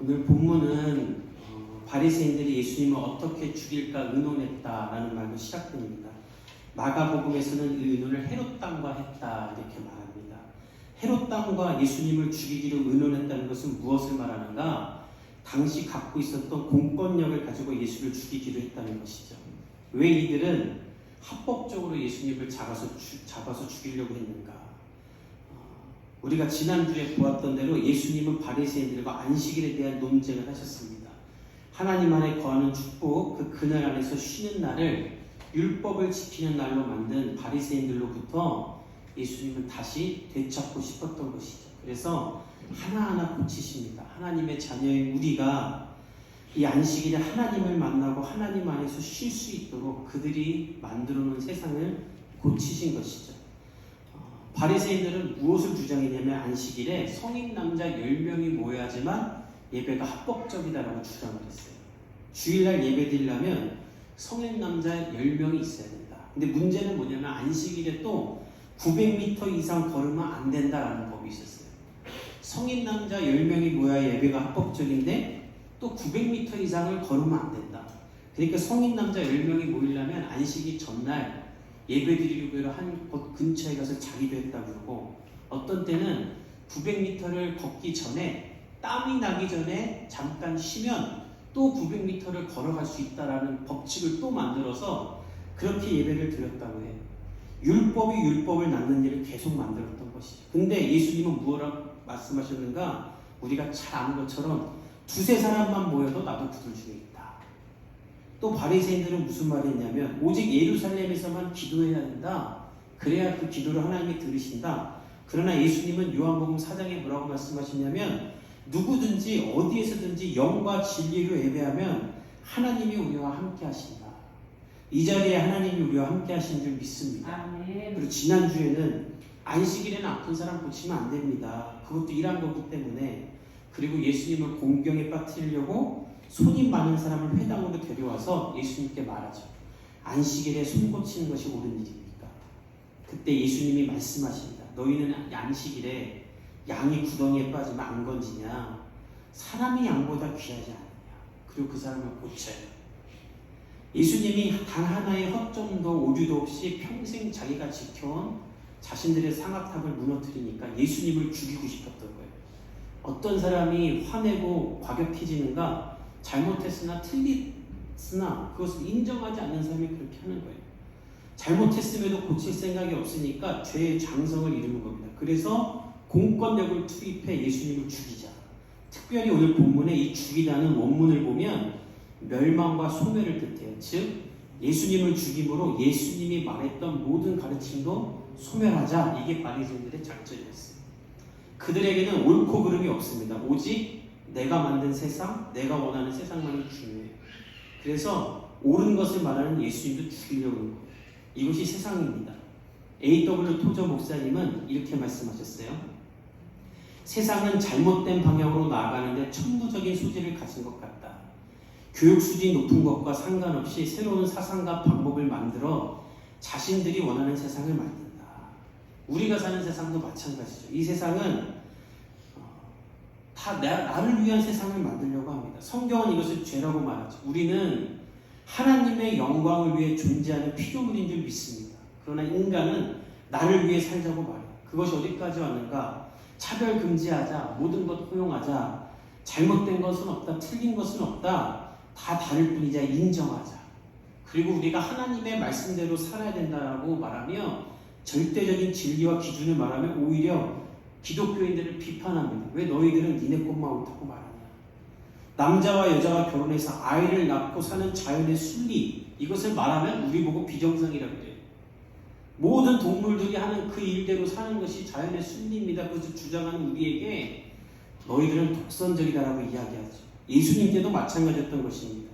오늘 본문은 바리새인들이 예수님을 어떻게 죽일까 의논했다라는 말로 시작됩니다. 마가복음에서는 이 의논을 헤롯 땅과 했다 이렇게 말합니다. 헤롯 땅과 예수님을 죽이기로 의논했다는 것은 무엇을 말하는가? 당시 갖고 있었던 공권력을 가지고 예수를 죽이기로 했다는 것이죠. 왜 이들은 합법적으로 예수님을 잡아서 죽이려고 했는가? 우리가 지난주에 보았던 대로 예수님은 바리새인들과 안식일에 대한 논쟁을 하셨습니다. 하나님 안에 거하는 축복, 그 그날 안에서 쉬는 날을 율법을 지키는 날로 만든 바리새인들로부터 예수님은 다시 되찾고 싶었던 것이죠. 그래서 하나하나 고치십니다. 하나님의 자녀인 우리가 이 안식일에 하나님을 만나고 하나님 안에서 쉴 수 있도록 그들이 만들어 놓은 세상을 고치신 것이죠. 바리새인들은 무엇을 주장했냐면 안식일에 성인 남자 10명이 모여야지만 예배가 합법적이다라고 주장을 했어요. 주일날 예배 드리려면 성인 남자 10명이 있어야 된다. 근데 문제는 뭐냐면 안식일에 또 900m 이상 걸으면 안 된다라는 법이 있었어요. 성인 남자 10명이 모여야 예배가 합법적인데 또 900m 이상을 걸으면 안 된다. 그러니까 성인 남자 10명이 모이려면 안식일 전날 예배 드리기로 한 곳 근처에 가서 자기도 했다고 그러고, 어떤 때는 900m를 걷기 전에 땀이 나기 전에 잠깐 쉬면 또 900m를 걸어갈 수 있다라는 법칙을 또 만들어서 그렇게 예배를 드렸다고 해요. 율법이 율법을 낳는 일을 계속 만들었던 것이죠. 근데 예수님은 무엇라고 말씀하셨는가? 우리가 잘 아는 것처럼 두세 사람만 모여도 나도 그들 중에 있다. 또 바리새인들은 무슨 말을 했냐면 오직 예루살렘에서만 기도해야 된다. 그래야 그 기도를 하나님이 들으신다. 그러나 예수님은 요한복음 4장에 뭐라고 말씀하시냐면 누구든지 어디에서든지 영과 진리로 예배하면 하나님이 우리와 함께 하신다. 이 자리에 하나님이 우리와 함께 하신 줄 믿습니다. 아멘. 그리고 지난주에는 안식일에는 아픈 사람 고치면 안 됩니다. 그것도 일한 거기 때문에. 그리고 예수님을 공경에 빠뜨리려고 손이 많은 사람을 회당으로 데려와서 예수님께 말하죠. 안식일에 손 고치는 것이 옳은 일입니까? 그때 예수님이 말씀하십니다. 너희는 안식일에 양이 구덩이에 빠지면 안 건지냐? 사람이 양보다 귀하지 않느냐? 그리고 그 사람을 고쳐요. 예수님이 단 하나의 허점도 오류도 없이 평생 자기가 지켜온 자신들의 상아탑을 무너뜨리니까 예수님을 죽이고 싶었던 거예요. 어떤 사람이 화내고 과격해지는가? 잘못했으나 틀렸으나 그것을 인정하지 않는 사람이 그렇게 하는 거예요. 잘못했음에도 고칠 생각이 없으니까 죄의 장성을 이루는 겁니다. 그래서 공권력을 투입해 예수님을 죽이자. 특별히 오늘 본문에 이 죽이다는 원문을 보면 멸망과 소멸을 뜻해요. 즉 예수님을 죽임으로 예수님이 말했던 모든 가르침도 소멸하자. 이게 바리새인들의 작전이었어요. 그들에게는 옳고 그름이 없습니다. 오직 내가 만든 세상, 내가 원하는 세상만이 중요해요. 그래서 옳은 것을 말하는 예수님도 죽이려고 하는 거예요. 이것이 세상입니다. A.W. 토저 목사님은 이렇게 말씀하셨어요. 세상은 잘못된 방향으로 나아가는데 천부적인 소질을 가진 것 같다. 교육 수준이 높은 것과 상관없이 새로운 사상과 방법을 만들어 자신들이 원하는 세상을 만든다. 우리가 사는 세상도 마찬가지죠. 이 세상은 다 나를 위한 세상을 만들려고 합니다. 성경은 이것을 죄라고 말하죠. 우리는 하나님의 영광을 위해 존재하는 피조물인 줄 믿습니다. 그러나 인간은 나를 위해 살자고 말해요. 그것이 어디까지 왔는가? 차별 금지하자, 모든 것 허용하자, 잘못된 것은 없다, 틀린 것은 없다, 다 다를 뿐이자 인정하자. 그리고 우리가 하나님의 말씀대로 살아야 된다고 말하며 절대적인 진리와 기준을 말하며 오히려 기독교인들을 비판합니다. 왜 너희들은 니네 것만 옳다고 말하냐? 남자와 여자가 결혼해서 아이를 낳고 사는 자연의 순리, 이것을 말하면 우리 보고 비정상이라고 해요. 모든 동물들이 하는 그 일대로 사는 것이 자연의 순리입니다. 그것을 주장하는 우리에게 너희들은 독선적이다라고 이야기하죠. 예수님 때도 마찬가지였던 것입니다.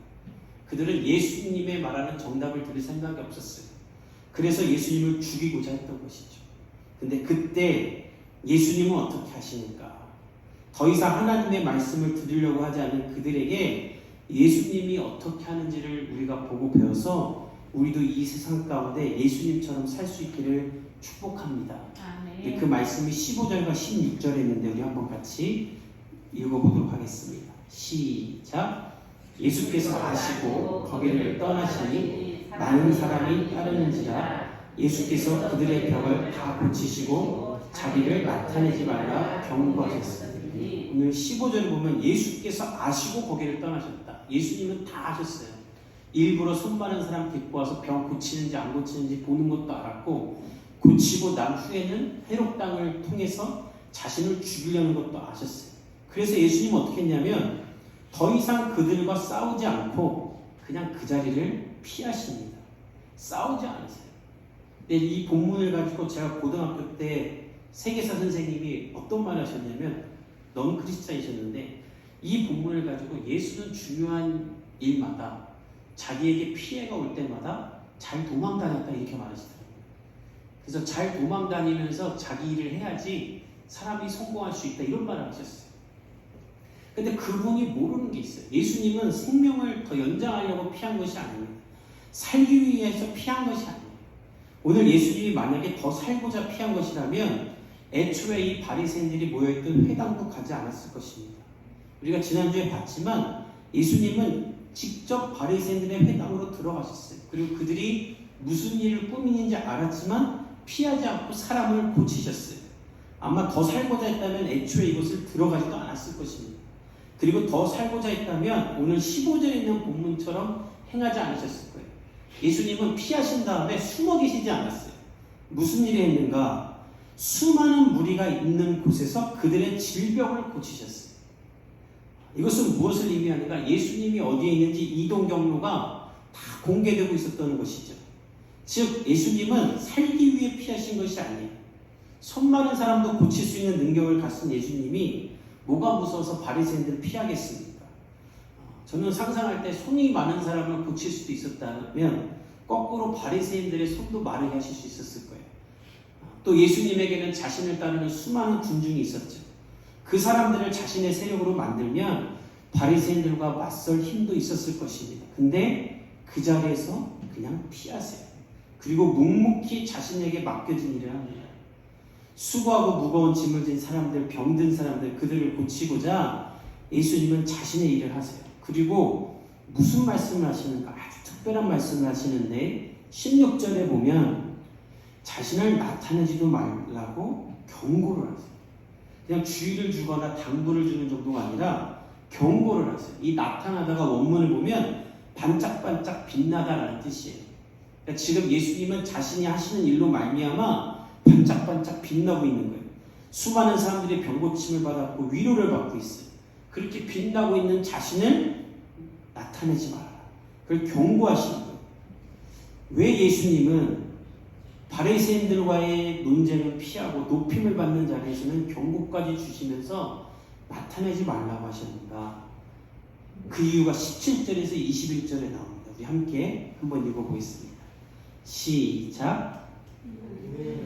그들은 예수님의 말하는 정답을 들을 생각이 없었어요. 그래서 예수님을 죽이고자 했던 것이죠. 근데 그때 예수님은 어떻게 하시는가? 더 이상 하나님의 말씀을 들으려고 하지 않는 그들에게 예수님이 어떻게 하는지를 우리가 보고 배워서 우리도 이 세상 가운데 예수님처럼 살 수 있기를 축복합니다. 아멘. 그 말씀이 15절과 16절에 있는데 우리 한번 같이 읽어보도록 하겠습니다. 시작. 예수께서 아시고 거기를 떠나시니 많은 사람이 따르는지라. 예수께서 그들의 병을 다 고치시고 자기를 나타내지 말라 경고하셨으니. 오늘 15절을 보면 예수께서 아시고 거기를 떠나셨다. 예수님은 다 아셨어요. 일부러 손 많은 사람 데리고 와서 병 고치는지 안 고치는지 보는 것도 알았고, 고치고 난 후에는 회록당을 통해서 자신을 죽이려는 것도 아셨어요. 그래서 예수님은 어떻게 했냐면 더 이상 그들과 싸우지 않고 그냥 그 자리를 피하십니다. 싸우지 않으세요. 근데 이 본문을 가지고 제가 고등학교 때 세계사 선생님이 어떤 말을 하셨냐면, 넌 크리스찬이셨는데 이 본문을 가지고 예수는 중요한 일마다 자기에게 피해가 올 때마다 잘 도망다녔다 이렇게 말하시더라고요. 그래서 잘 도망다니면서 자기 일을 해야지 사람이 성공할 수 있다 이런 말을 하셨어요. 근데 그분이 모르는 게 있어요. 예수님은 생명을 더 연장하려고 피한 것이 아닙니다. 살기 위해서 피한 것이 아니에요. 오늘 예수님이 만약에 더 살고자 피한 것이라면 애초에 이 바리새인들이 모여있던 회당도 가지 않았을 것입니다. 우리가 지난주에 봤지만 예수님은 직접 바리새인들의 회당으로 들어가셨어요. 그리고 그들이 무슨 일을 꾸미는지 알았지만 피하지 않고 사람을 고치셨어요. 아마 더 살고자 했다면 애초에 이곳을 들어가지도 않았을 것입니다. 그리고 더 살고자 했다면 오늘 15절에 있는 본문처럼 행하지 않으셨을 거예요. 예수님은 피하신 다음에 숨어 계시지 않았어요. 무슨 일을 했는가? 수많은 무리가 있는 곳에서 그들의 질병을 고치셨어요. 이것은 무엇을 의미하는가? 예수님이 어디에 있는지 이동 경로가 다 공개되고 있었던 것이죠. 즉 예수님은 살기 위해 피하신 것이 아니에요. 손 많은 사람도 고칠 수 있는 능력을 가진 예수님이 뭐가 무서워서 바리새인들을 피하겠습니까? 저는 상상할 때 손이 많은 사람을 고칠 수도 있었다면 거꾸로 바리새인들의 손도 마르게 하실 수 있었을 거예요. 또 예수님에게는 자신을 따르는 수많은 군중이 있었죠. 그 사람들을 자신의 세력으로 만들면 바리새인들과 맞설 힘도 있었을 것입니다. 근데 그 자리에서 그냥 피하세요. 그리고 묵묵히 자신에게 맡겨진 일을 합니다. 수고하고 무거운 짐을 진 사람들, 병든 사람들, 그들을 고치고자 예수님은 자신의 일을 하세요. 그리고 무슨 말씀을 하시는가? 아주 특별한 말씀을 하시는데 16절에 보면 자신을 나타내지도 말라고 경고를 하세요. 그냥 주의를 주거나 당부를 주는 정도가 아니라 경고를 하세요. 이 나타나다가 원문을 보면 반짝반짝 빛나다라는 뜻이에요. 그러니까 지금 예수님은 자신이 하시는 일로 말미암아 반짝반짝 빛나고 있는 거예요. 수많은 사람들이 병고침을 받았고 위로를 받고 있어요. 그렇게 빛나고 있는 자신을 나타내지 마라. 그걸 경고하시는 거예요. 왜 예수님은 바리새인들과의 논쟁을 피하고 높임을 받는 자리에서는 경고까지 주시면서 나타내지 말라고 하셨는가? 그 이유가 17절에서 21절에 나옵니다. 우리 함께 한번 읽어보겠습니다. 시작.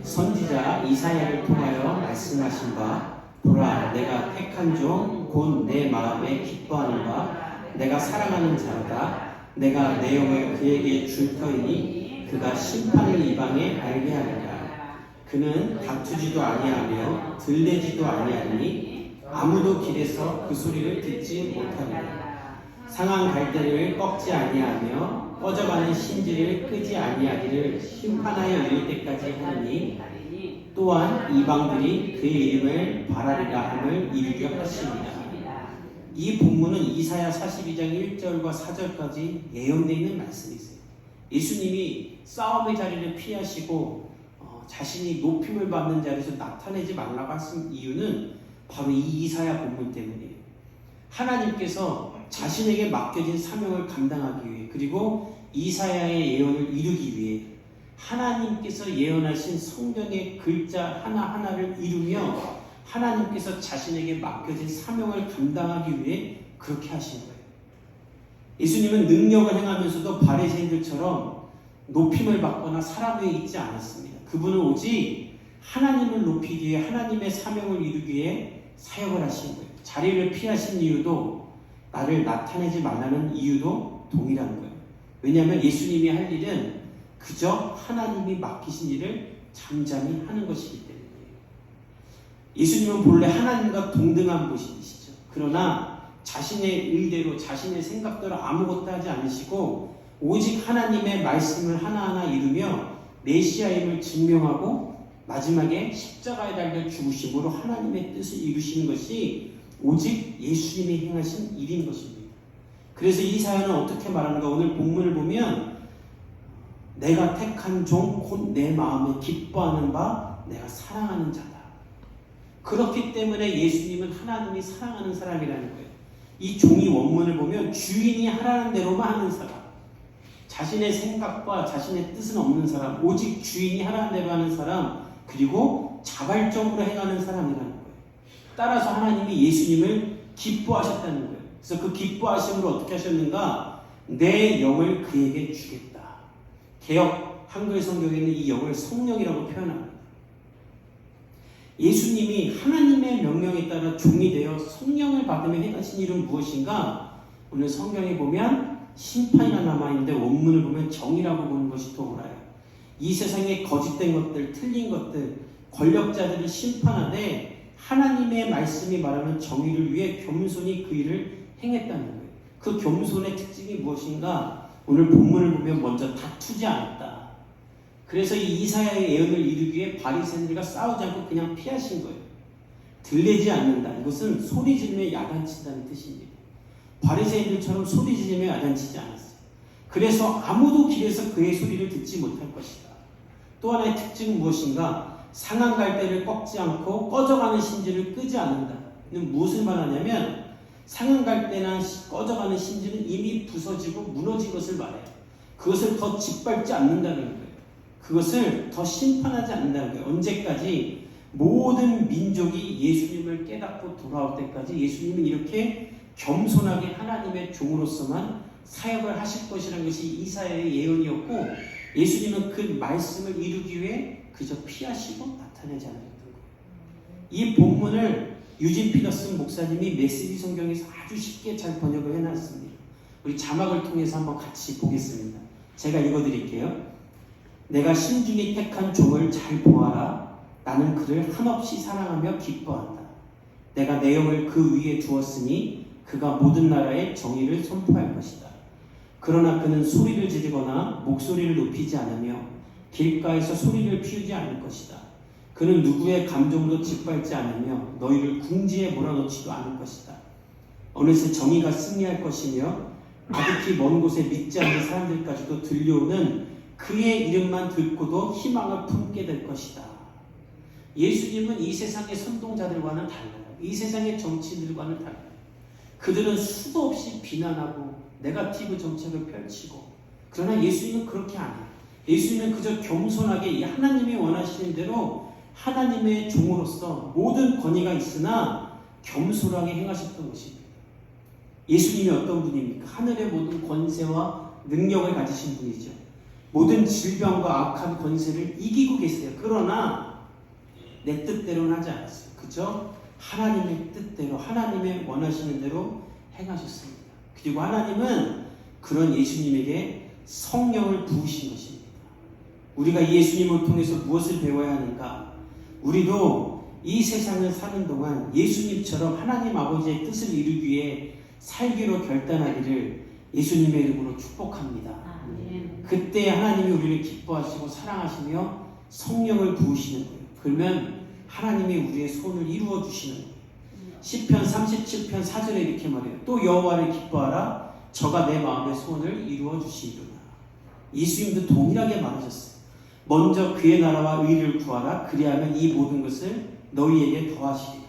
선지자 이사야를 통하여 말씀하신 바, 보라 내가 택한 종 곧 내 마음에 기뻐하는 바 내가 사랑하는 자로다. 내가 내 영을 그에게 줄 터이니 그가 심판을 이방에 알게 하리라. 그는 다투지도 아니하며 들레지도 아니하니 아무도 길에서 그 소리를 듣지 못하리라. 상한 갈대를 꺾지 아니하며 꺼져가는 신지를 끄지 아니하기를 심판하여 이를 때까지 하느니 또한 이방들이 그의 이름을 바라리라 함을 이루려 하십니다. 이 본문은 이사야 42장 1절과 4절까지 예언되어 있는 말씀이세요. 예수님이 싸움의 자리를 피하시고 자신이 높임을 받는 자리에서 나타내지 말라고 하신 이유는 바로 이 이사야 본문 때문이에요. 하나님께서 자신에게 맡겨진 사명을 감당하기 위해, 그리고 이사야의 예언을 이루기 위해 하나님께서 예언하신 성경의 글자 하나하나를 이루며 하나님께서 자신에게 맡겨진 사명을 감당하기 위해 그렇게 하신 거예요. 예수님은 능력을 행하면서도 바리새인들처럼 높임을 받거나 사람 위에 있지 않았습니다. 그분은 오직 하나님을 높이기 위해, 하나님의 사명을 이루기 위해 사역을 하신 거예요. 자리를 피하신 이유도, 나를 나타내지 말라는 이유도 동일한 거예요. 왜냐하면 예수님이 할 일은 그저 하나님이 맡기신 일을 잠잠히 하는 것이기 때문이에요. 예수님은 본래 하나님과 동등한 분이시죠. 그러나 자신의 의대로 자신의 생각대로 아무것도 하지 않으시고 오직 하나님의 말씀을 하나하나 이루며 메시아임을 증명하고 마지막에 십자가에 달려 죽으심으로 하나님의 뜻을 이루시는 것이 오직 예수님이 행하신 일인 것입니다. 그래서 이 사연은 어떻게 말하는가? 오늘 본문을 보면 내가 택한 종 곧 내 마음에 기뻐하는 바 내가 사랑하는 자다. 그렇기 때문에 예수님은 하나님이 사랑하는 사람이라는 거예요. 이 종이 원문을 보면 주인이 하라는 대로만 하는 사람, 자신의 생각과 자신의 뜻은 없는 사람, 오직 주인이 하라는 대로 하는 사람, 그리고 자발적으로 행하는 사람이라는 거예요. 따라서 하나님이 예수님을 기뻐하셨다는 거예요. 그래서 그 기뻐하심으로 어떻게 하셨는가? 내 영을 그에게 주겠다. 개역 한글 성경에는 이 영을 성령이라고 표현합니다. 예수님이 하나님의 명령에 따라 종이 되어 성령을 받으며 행하신 일은 무엇인가? 오늘 성경에 보면 심판이라 남아있는데 원문을 보면 정의라고 보는 것이 더 옳아요. 이 세상에 거짓된 것들, 틀린 것들, 권력자들을 심판하되 하나님의 말씀이 말하는 정의를 위해 겸손히 그 일을 행했다는 거예요. 그 겸손의 특징이 무엇인가? 오늘 본문을 보면 먼저 다투지 않았다. 그래서 이 이사야의 예언을 이루기 위해 바리새인들과 싸우지 않고 그냥 피하신 거예요. 들리지 않는다. 이것은 소리 지르며 야단친다는 뜻입니다. 바리새인들처럼 소리 지르며 야단치지 않았어요. 그래서 아무도 길에서 그의 소리를 듣지 못할 것이다. 또 하나의 특징은 무엇인가? 상한 갈대를 꺾지 않고 꺼져가는 신지를 끄지 않는다. 이는 무엇을 말하냐면 상한 갈대나 꺼져가는 신지는 이미 부서지고 무너진 것을 말해요. 그것을 더 짓밟지 않는다는 거예요. 그것을 더 심판하지 않는다는 거예요. 언제까지? 모든 민족이 예수님을 깨닫고 돌아올 때까지 예수님은 이렇게 겸손하게 하나님의 종으로서만 사역을 하실 것이라는 것이 이사야의 예언이었고, 예수님은 그 말씀을 이루기 위해 그저 피하시고 나타내지 않았던 거예요. 이 본문을 유진 피터슨 목사님이 메시지 성경에서 아주 쉽게 잘 번역을 해놨습니다. 우리 자막을 통해서 한번 같이 보겠습니다. 제가 읽어드릴게요. 내가 신중히 택한 종을 잘 보아라. 나는 그를 한없이 사랑하며 기뻐한다. 내가 내 영을 그 위에 두었으니 그가 모든 나라에 정의를 선포할 것이다. 그러나 그는 소리를 지르거나 목소리를 높이지 않으며 길가에서 소리를 피우지 않을 것이다. 그는 누구의 감정도 짓밟지 않으며 너희를 궁지에 몰아넣지도 않을 것이다. 어느새 정의가 승리할 것이며 아득히 먼 곳에 믿지 않는 사람들까지도 들려오는 그의 이름만 듣고도 희망을 품게 될 것이다. 예수님은 이 세상의 선동자들과는 달라요. 이 세상의 정치인들과는 달라요. 그들은 수도 없이 비난하고 네거티브 정책을 펼치고, 그러나 예수님은 그렇게 안 해요. 예수님은 그저 겸손하게 하나님이 원하시는 대로 하나님의 종으로서 모든 권위가 있으나 겸손하게 행하셨던 것입니다. 예수님이 어떤 분입니까? 하늘의 모든 권세와 능력을 가지신 분이죠. 모든 질병과 악한 권세를 이기고 계세요. 그러나 내 뜻대로는 하지 않았어요. 그죠? 하나님의 뜻대로, 하나님의 원하시는 대로 행하셨습니다. 그리고 하나님은 그런 예수님에게 성령을 부으신 것입니다. 우리가 예수님을 통해서 무엇을 배워야 하는가? 우리도 이 세상을 사는 동안 예수님처럼 하나님 아버지의 뜻을 이루기 위해 살기로 결단하기를 예수님의 이름으로 축복합니다. 그때 하나님이 우리를 기뻐하시고 사랑하시며 성령을 부으시는 거예요. 그러면 하나님이 우리의 소원을 이루어 주시는 거예요. 시편 37편 4절에 이렇게 말해요. 또 여호와를 기뻐하라. 저가 내 마음의 소원을 이루어 주시리로다. 예수님도 동일하게 말하셨어요. 먼저 그의 나라와 의를 구하라. 그리하면 이 모든 것을 너희에게 더하시리라.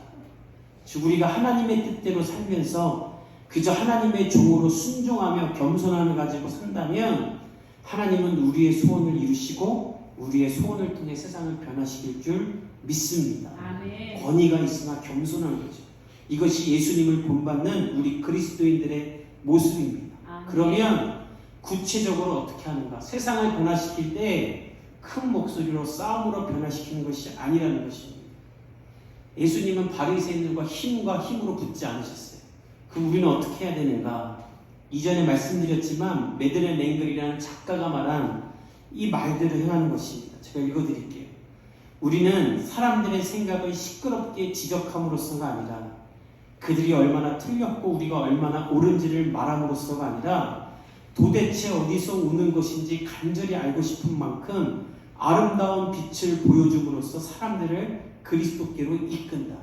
즉 우리가 하나님의 뜻대로 살면서 그저 하나님의 종으로 순종하며 겸손함을 가지고 산다면 하나님은 우리의 소원을 이루시고 우리의 소원을 통해 세상을 변화시킬 줄 믿습니다. 아멘. 권위가 있으나 겸손한 거죠. 이것이 예수님을 본받는 우리 그리스도인들의 모습입니다. 아멘. 그러면 구체적으로 어떻게 하는가? 세상을 변화시킬 때 큰 목소리로 싸움으로 변화시키는 것이 아니라는 것입니다. 예수님은 바리새인들과 힘으로 붙지 않으셨어요. 그럼 우리는 어떻게 해야 되는가? 이전에 말씀드렸지만 매드렌 랭글이라는 작가가 말한 이 말대로 행하는 것입니다. 제가 읽어드릴게요. 우리는 사람들의 생각을 시끄럽게 지적함으로써가 아니라 그들이 얼마나 틀렸고 우리가 얼마나 옳은지를 말함으로써가 아니라 도대체 어디서 오는 것인지 간절히 알고 싶은 만큼 아름다운 빛을 보여줌으로써 사람들을 그리스도께로 이끈다.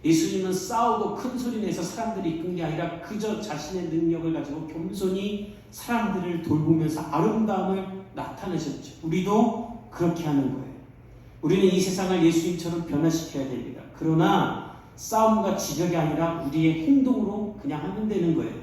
예수님은 싸우고 큰 소리 내서 사람들을 이끈 게 아니라 그저 자신의 능력을 가지고 겸손히 사람들을 돌보면서 아름다움을 나타내셨죠. 우리도 그렇게 하는 거예요. 우리는 이 세상을 예수님처럼 변화시켜야 됩니다. 그러나 싸움과 지적이 아니라 우리의 행동으로 그냥 하면 되는 거예요.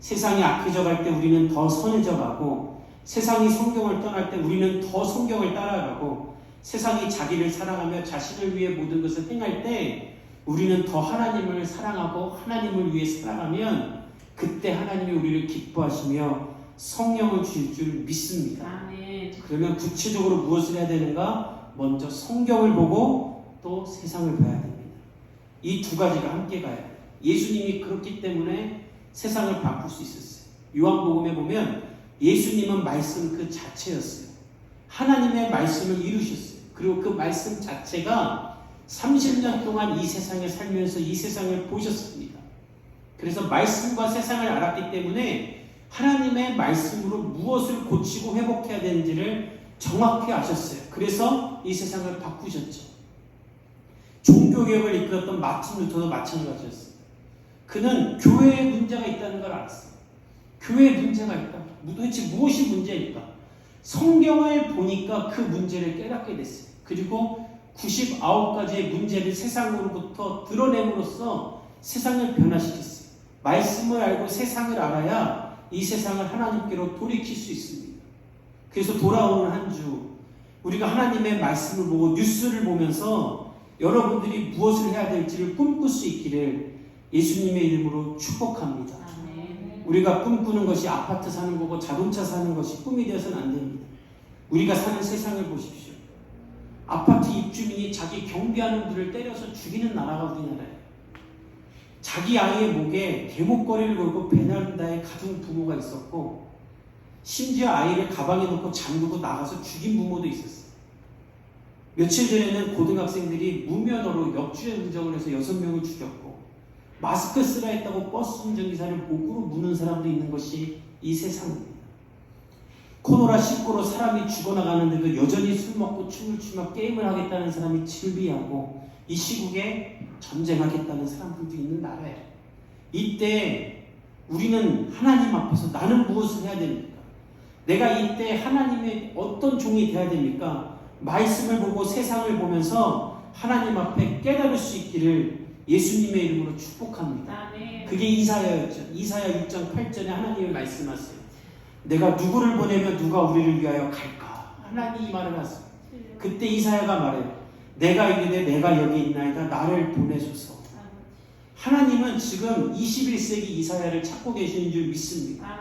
세상이 악해져 갈 때 우리는 더 선해져 가고, 세상이 성경을 떠날 때 우리는 더 성경을 따라가고, 세상이 자기를 사랑하며 자신을 위해 모든 것을 행할 때 우리는 더 하나님을 사랑하고 하나님을 위해 살아가면 그때 하나님이 우리를 기뻐하시며 성령을 주실 줄 믿습니다. 아멘. 그러면 구체적으로 무엇을 해야 되는가? 먼저 성경을 보고 또 세상을 봐야 됩니다. 이 두 가지가 함께 가야 돼요. 예수님이 그렇기 때문에 세상을 바꿀 수 있었어요. 요한복음에 보면 예수님은 말씀 그 자체였어요. 하나님의 말씀을 이루셨어요. 그리고 그 말씀 자체가 30년 동안 이 세상에 살면서 이 세상을 보셨습니다. 그래서 말씀과 세상을 알았기 때문에 하나님의 말씀으로 무엇을 고치고 회복해야 되는지를 정확히 아셨어요. 그래서 이 세상을 바꾸셨죠. 종교개혁을 이끌었던 마틴 루터도 마찬가지였어요. 그는 교회에 문제가 있다는 걸 알았어요. 교회에 문제가 있다. 도대체 무엇이 문제일까? 성경을 보니까 그 문제를 깨닫게 됐어요. 그리고 99가지의 문제를 세상으로부터 드러냄으로써 세상을 변화시켰어요. 말씀을 알고 세상을 알아야 이 세상을 하나님께로 돌이킬 수 있습니다. 그래서 돌아오는 한 주 우리가 하나님의 말씀을 보고 뉴스를 보면서 여러분들이 무엇을 해야 될지를 꿈꿀 수 있기를 예수님의 이름으로 축복합니다. 우리가 꿈꾸는 것이 아파트 사는 거고 자동차 사는 것이 꿈이 되어서는 안 됩니다. 우리가 사는 세상을 보십시오. 아파트 입주민이 자기 경비하는 분을 때려서 죽이는 나라가 우리나라예요. 자기 아이의 목에 대목걸이를 걸고 베란다에 가둔 부모가 있었고, 심지어 아이를 가방에 넣고 잠그고 나가서 죽인 부모도 있었어요. 며칠 전에는 고등학생들이 무면허로 역주행 운전을 해서 6명을 죽였고, 마스크 쓰라 했다고 버스 운전기사를 목으로 무는 사람도 있는 것이 이 세상입니다. 코로나19로 사람이 죽어나가는데도 여전히 술 먹고 춤을 추며 게임을 하겠다는 사람이 즐비하고, 이 시국에 전쟁하겠다는 사람들도 있는 나라예요. 이때 우리는 하나님 앞에서 나는 무엇을 해야 됩니까? 내가 이때 하나님의 어떤 종이 되어야 됩니까? 말씀을 보고 세상을 보면서 하나님 앞에 깨달을 수 있기를 예수님의 이름으로 축복합니다. 그게 이사야였죠. 이사야 6장 8절에 하나님이 말씀하세요. 내가 누구를 보내면 누가 우리를 위하여 갈까? 하나님이 이 말을 하세요. 그때 이사야가 말해요. 내가 이르되 내가 여기 있나이다. 나를 보내소서. 하나님은 지금 21세기 이사야를 찾고 계시는 줄 믿습니다.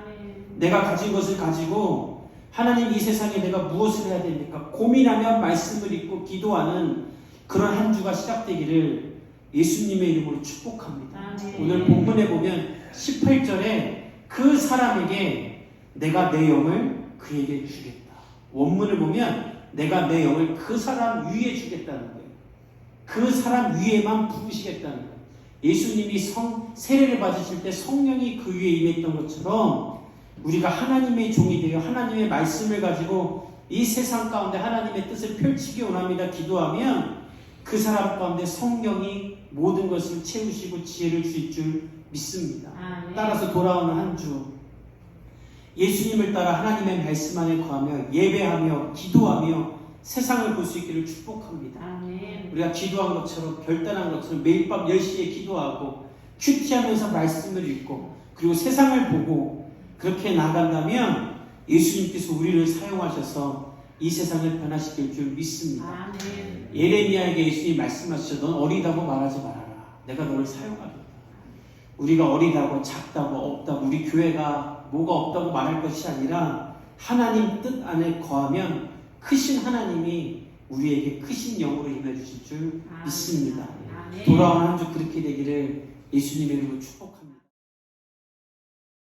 내가 가진 것을 가지고 하나님 이 세상에 내가 무엇을 해야 됩니까? 고민하며 말씀을 읽고 기도하는 그런 한 주가 시작되기를 예수님의 이름으로 축복합니다. 오늘 본문에 보면 18절에 그 사람에게 내가 내 영을 그에게 주겠다. 원문을 보면 내가 내 영을 그 사람 위에 주겠다는 거예요. 그 사람 위에만 부으시겠다는 거예요. 예수님이 세례를 받으실 때 성령이 그 위에 임했던 것처럼 우리가 하나님의 종이 되어 하나님의 말씀을 가지고 이 세상 가운데 하나님의 뜻을 펼치기 원합니다. 기도하면 그 사람 가운데 성령이 모든 것을 채우시고 지혜를 주실 줄 믿습니다. 따라서 돌아오는 한 주 예수님을 따라 하나님의 말씀 안에 거하며 예배하며 기도하며 세상을 볼 수 있기를 축복합니다. 우리가 기도한 것처럼 결단한 것처럼 매일 밤 10시에 기도하고 큐티하면서 말씀을 읽고 그리고 세상을 보고 그렇게 나간다면 예수님께서 우리를 사용하셔서 이 세상을 변화시킬 줄 믿습니다. 예레미야에게 예수님이 말씀하시죠. 넌 어리다고 말하지 말아라. 내가 너를 사용하겠다. 우리가 어리다고 작다고 없다고 우리 교회가 뭐가 없다고 말할 것이 아니라 하나님 뜻 안에 거하면 크신 하나님이 우리에게 크신 영으로 임해주실 줄 믿습니다. 돌아오는 한 주 그렇게 되기를 예수님의 이름으로 축복합니다.